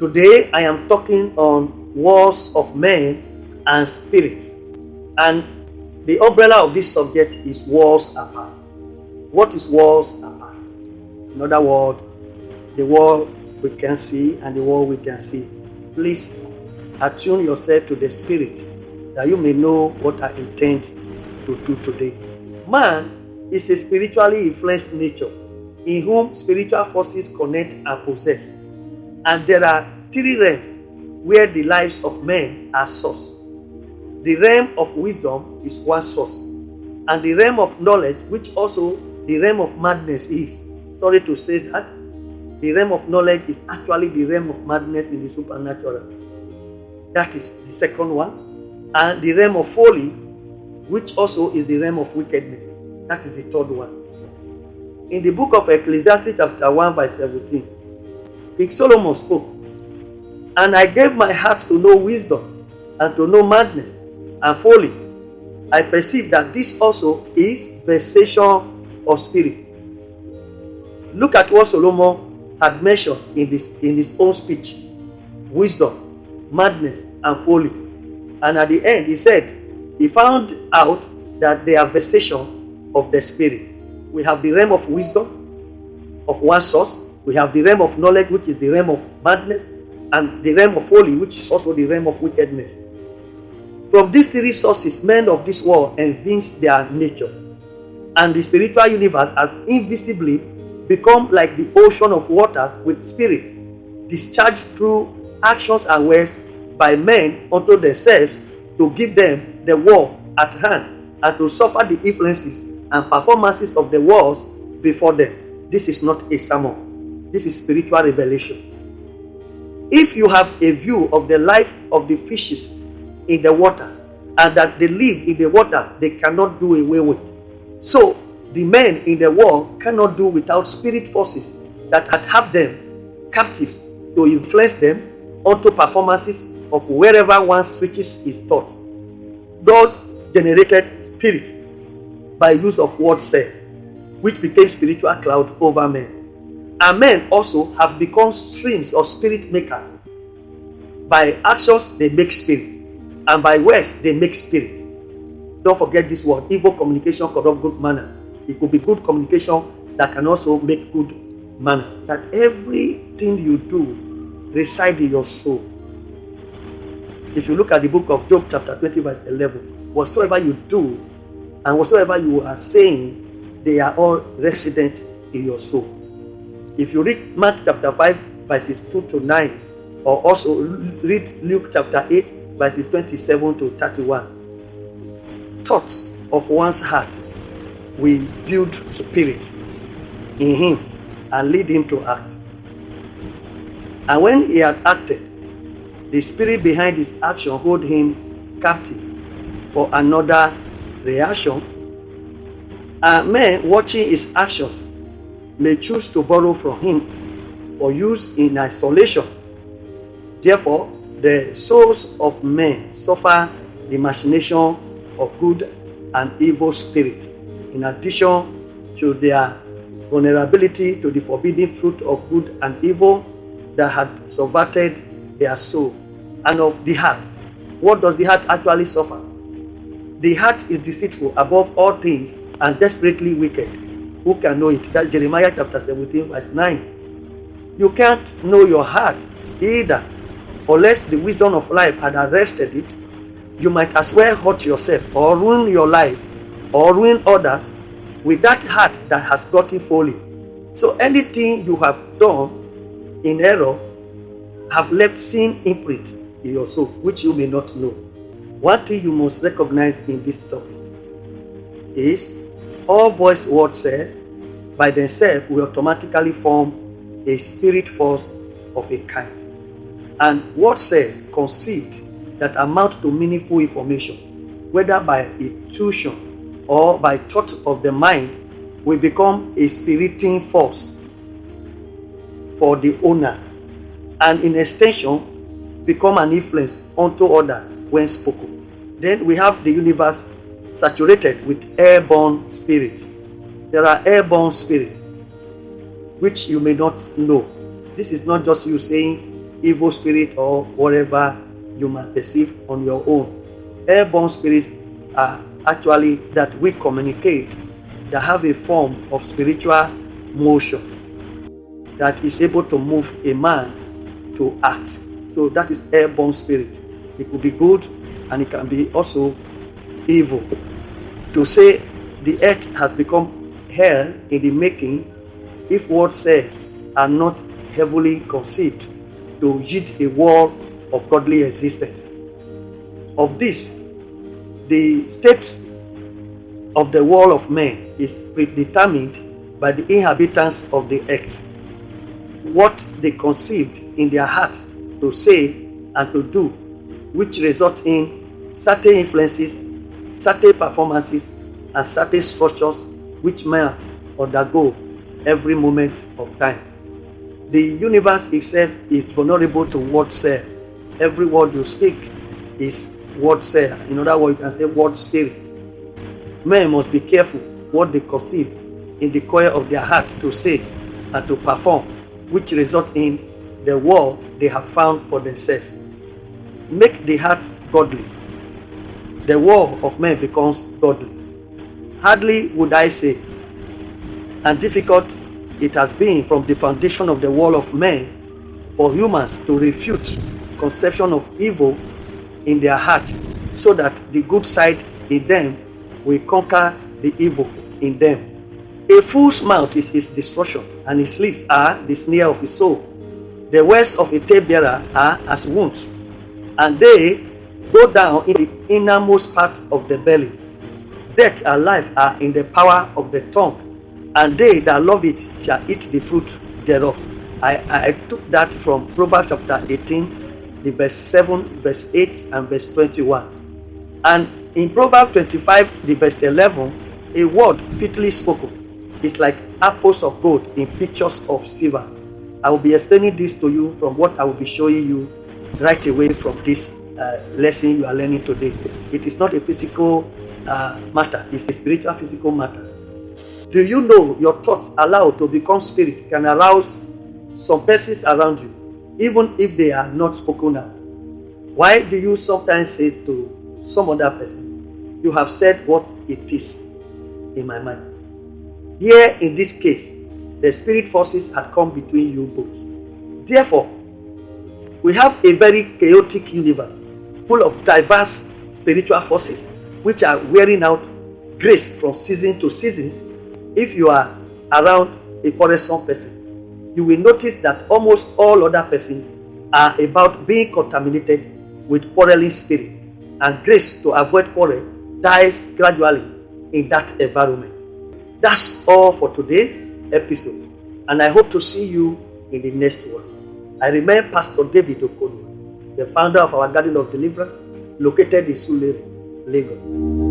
Today I am talking on wars of men and spirits. And the umbrella of this subject is wars apart. What is wars apart? In other words, the world we can see and the world we can see. Please attune yourself to the spirit that you may know what I intend to do today. Man is a spiritually influenced nature in whom spiritual forces connect and possess. And there are three realms where the lives of men are sourced. The realm of wisdom is one source, and the realm of knowledge, which also the realm of madness is. Sorry to say that. The realm of knowledge is actually the realm of madness in the supernatural. That is the second one. And the realm of folly, which also is the realm of wickedness. That is the third one. In the book of Ecclesiastes chapter 1 verse 17, King Solomon spoke, "And I gave my heart to know wisdom and to know madness and folly. I perceive that this also is vexation of spirit." Look at what Solomon had mentioned in his own speech: wisdom, madness, and folly. And at the end, he said he found out that they are vexation of the spirit. We have the realm of wisdom of one source. We have the realm of knowledge, which is the realm of madness, and the realm of folly, which is also the realm of wickedness. From these three sources, men of this world evince their nature, and the spiritual universe has invisibly become like the ocean of waters with spirits, discharged through actions and words by men unto themselves, to give them the war at hand and to suffer the influences and performances of the wars before them. This is not a sermon. This is spiritual revelation. If you have a view of the life of the fishes in the waters, and that they live in the waters, they cannot do away with. So the men in the world cannot do without spirit forces that had have them captives to influence them onto performances of wherever one switches his thoughts. God generated spirit by use of word cells, which became spiritual cloud over men. And men also have become streams of spirit makers. By actions they make spirit, and by words they make spirit. Don't forget this word: evil communication corrupt good manner. It could be good communication that can also make good manner. That everything you do resides in your soul. If you look at the book of Job chapter 20 verse 11, whatsoever you do and whatsoever you are saying, they are all resident in your soul. If you read Mark chapter 5 verses 2 to 9, or also read Luke chapter 8 verses 27 to 31, thoughts of one's heart will build spirit in him and lead him to act. And when he had acted, the spirit behind his action hold him captive for another reaction. And men watching his actions may choose to borrow from him for use in isolation. Therefore, the souls of men suffer the machination of good and evil spirit, in addition to their vulnerability to the forbidden fruit of good and evil that had subverted their soul. And of the heart, what does the heart actually suffer? The heart is deceitful above all things and desperately wicked. Who can know it? That's Jeremiah chapter 17 verse 9. You can't know your heart either, unless the wisdom of life had arrested it. You might as well hurt yourself or ruin your life or ruin others with that heart that has gotten folly. So anything you have done in error have left sin imprint in your soul, which you may not know. One thing you must recognize in this topic is all voice word says by themselves will automatically form a spirit force of a kind. And word says conceived that amount to meaningful information, whether by intuition or by thought of the mind, will become a spiriting force for the owner, and in extension become an influence unto others when spoken. Then we have the universe saturated with airborne spirits. There are airborne spirits which you may not know. This is not just you saying evil spirit or whatever you might perceive on your own. Airborne spirits are actually that we communicate, that have a form of spiritual motion that is able to move a man to act. So that is airborne spirit. It could be good and it can be also evil. To say the earth has become hell in the making, if what says are not heavily conceived to yield a world of godly existence. Of this, the state of the world of men is predetermined by the inhabitants of the earth. What they conceived in their hearts to say and to do, which result in certain influences, certain performances, and certain structures which men undergo every moment of time. The universe itself is vulnerable to word cell. Every word you speak is word cell. In other words, you can say word spirit. Men must be careful what they conceive in the core of their heart to say and to perform, which result in the world they have found for themselves. Make the heart godly. The world of men becomes godly. Hardly would I say, and difficult it has been from the foundation of the world of men for humans to refute conception of evil in their hearts, so that the good side in them will conquer the evil in them. A fool's mouth is his destruction, and his lips are the snare of his soul. The words of a talebearer are as wounds, and they go down in the innermost part of the belly. Death and life are in the power of the tongue, and they that love it shall eat the fruit thereof. I took that from Proverbs chapter 18, the verse 7, verse 8, and verse 21. And in Proverbs 25, the verse 11, a word fitly spoken is like apples of gold in pictures of silver. I will be explaining this to you from what I will be showing you right away from this lesson you are learning today. It is not a physical matter, it's a spiritual physical matter. Do you know your thoughts allowed to become spirit can arouse some persons around you, even if they are not spoken out? Why do you sometimes say to some other person, you have said what it is in my mind? Here in this case, the spirit forces had come between you both. Therefore, we have a very chaotic universe full of diverse spiritual forces which are wearing out grace from season to seasons. If you are around a quarrelsome person, you will notice that almost all other persons are about being contaminated with quarreling spirit, and grace to avoid quarrel dies gradually in that environment. That's all for today's episode, and I hope to see you in the next one. I remain Pastor David Okoduwa, the founder of our Garden of Deliverance, located in Surulere, Lagos.